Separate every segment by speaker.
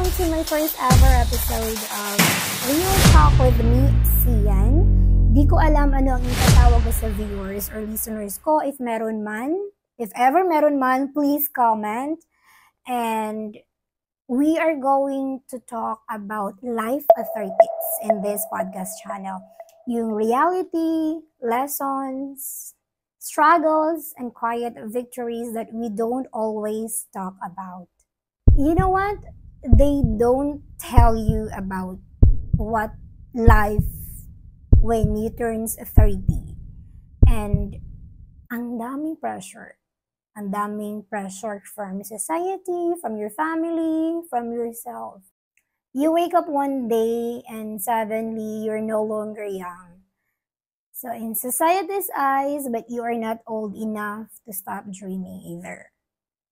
Speaker 1: to my first ever episode of Real Talk with me, Sian. Di ko alam ano ang itatawag ko sa viewers or listeners ko. If meron man, if ever meron man, please comment. And we are going to talk about life at 30s in this podcast channel. Yung reality, lessons, struggles, and quiet victories that we don't always talk about. You know what? They don't tell you about what life when you turns 30. And ang daming pressure. Ang daming pressure from society, from your family, from yourself. You wake up one day and suddenly you're no longer young. So in society's eyes, but you are not old enough to stop dreaming either.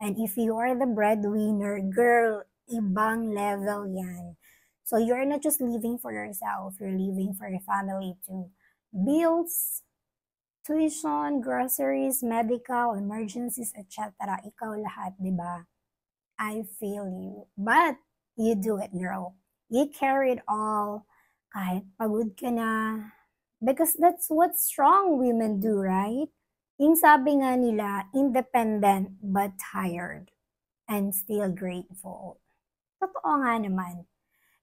Speaker 1: And if you are the breadwinner, girl, ibang level yan. So you're not just living for yourself, you're living for your family too. Bills, tuition, groceries, medical, emergencies, etc. Ikaw lahat, di ba? I feel you. But you do it, girl. You carry it all. Kahit pagod ka na. Because that's what strong women do, right? Yung sabi nga nila, independent but tired and still grateful. Totoo nga naman.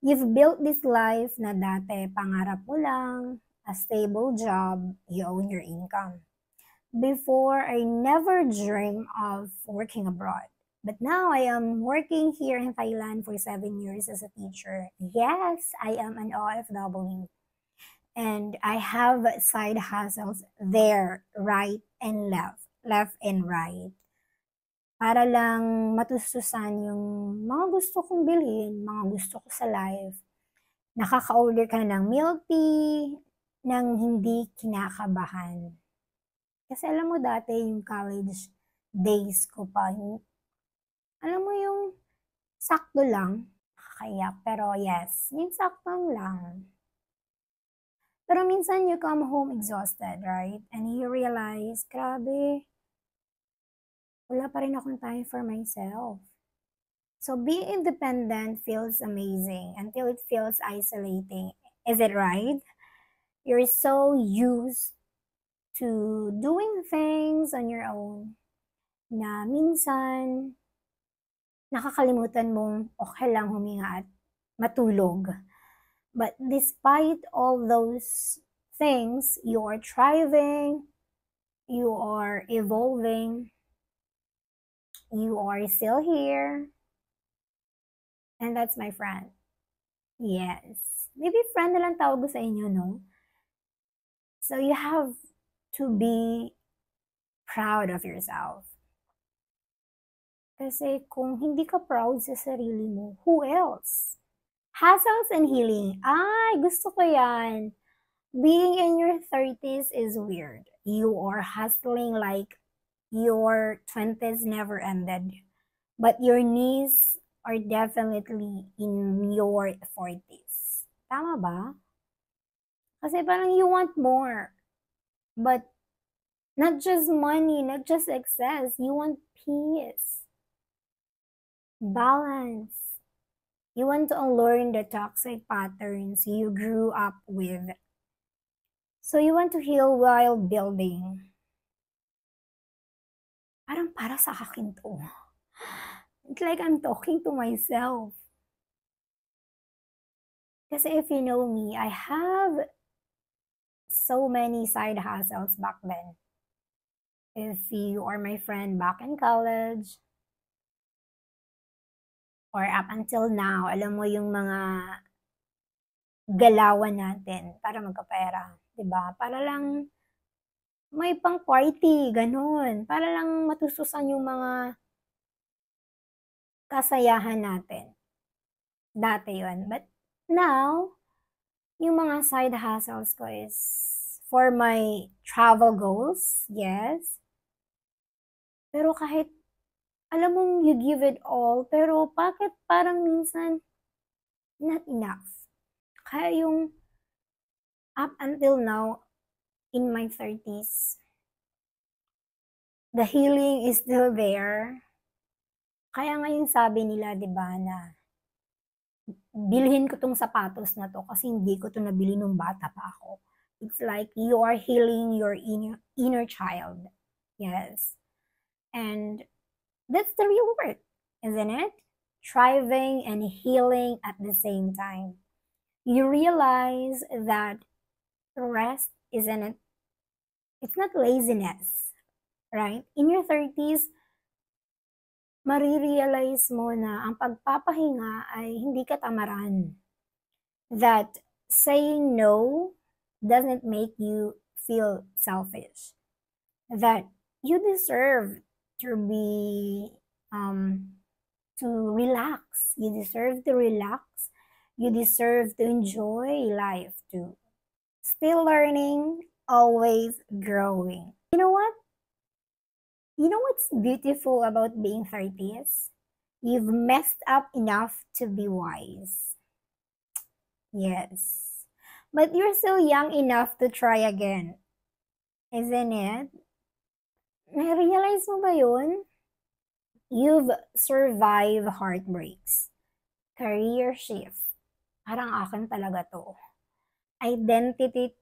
Speaker 1: You've built this life na dati pangarap mo lang, a stable job, you own your income. Before, I never dreamed of working abroad. But now I am working here in Thailand for 7 years as a teacher. Yes, I am an OFW. And I have side hustles there, right and left and right. Para lang matustusan yung mga gusto kong bilhin, mga gusto ko sa life. Nakaka-order ka ng milk tea, nang hindi kinakabahan. Kasi alam mo dati yung college days ko pa, alam mo yung sakto lang, nakakaiyak, pero yes, yung sakto lang. Pero minsan you come home exhausted, right? And you realize, grabe, wala pa rin akong time for myself. So being independent feels amazing until it feels isolating. Is it right? You're so used to doing things on your own na minsan nakakalimutan mong okay lang huminga at matulog. But despite all those things, you are thriving, you are evolving, you are still here, and that's my friend. Yes. Maybe friend na lang tawag ko sa inyo, no? So you have to be proud of yourself. Kasi kung hindi ka proud sa sarili mo, who else? Hustles and healing. Ay, gusto ko yan. Being in your 30s is weird. You are hustling like your 20s never ended. But your knees are definitely in your 40s. Tama ba? Kasi parang you want more. But not just money, not just excess. You want peace. Balance. You want to unlearn the toxic patterns you grew up with. So you want to heal while building. Parang para sa akin to. It's like I'm talking to myself. Kasi if you know me, I have so many side hustles back then. If you are my friend back in college, or up until now, alam mo yung mga galawan natin para magkapera. Diba? Para lang may pang party, ganun. Para lang matustusan yung mga kasayahan natin. Dati yun. But now, yung mga side hustles ko is for my travel goals, yes. Pero kahit alam mong you give it all, pero bakit parang minsan not enough? Kaya yung up until now, in my 30s, the healing is still there. Kaya nga yung sabi nila, di ba, na bilhin ko tong sapatos na to kasi hindi ko to nabili nung bata pa ako. It's like you are healing your inner child. Yes. And that's the real work, isn't it? Thriving and healing at the same time. You realize that rest isn't, it's not laziness, right? In your 30s, marirealize mo na ang pagpapahinga ay hindi katamaran. That saying no doesn't make you feel selfish. That you deserve to be, to relax. You deserve to relax. You deserve to enjoy life too. Still learning, always growing. You know what? You know what's beautiful about being 30s? You've messed up enough to be wise. Yes. But you're still young enough to try again. Isn't it? Na-realize mo ba yun? You've survived heartbreaks, career shift. Parang akin talaga to. Identity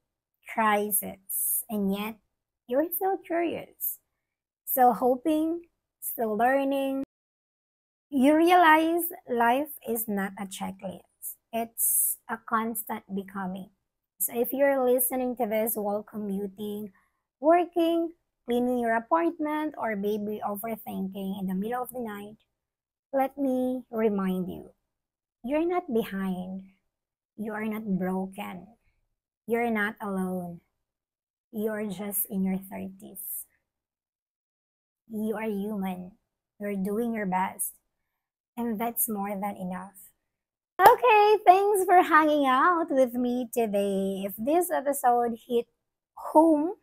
Speaker 1: crisis. And yet, you're still curious. Still hoping, still learning. You realize life is not a checklist. It's a constant becoming. So if you're listening to this while commuting, working, cleaning your apartment, or maybe overthinking in the middle of the night, let me remind you, you're not behind. You are not broken. You're not alone. You're just in your 30s. You are human. You're doing your best. And that's more than enough. Okay, thanks for hanging out with me today. If this episode hit home,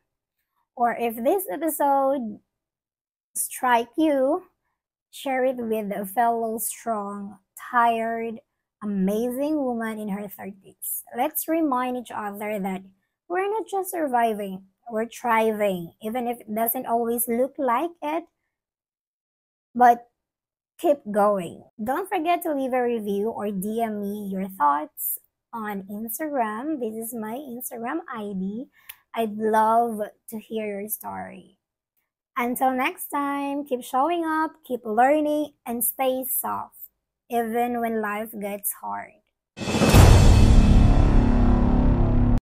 Speaker 1: or if this episode strike you, share it with a fellow strong, tired, amazing woman in her 30s. Let's remind each other that we're not just surviving, we're thriving, even if it doesn't always look like it. But keep going. Don't forget to leave a review or DM me your thoughts on Instagram. This is my Instagram ID. I'd love to hear your story. Until next time, keep showing up, keep learning, and stay soft, even when life gets hard.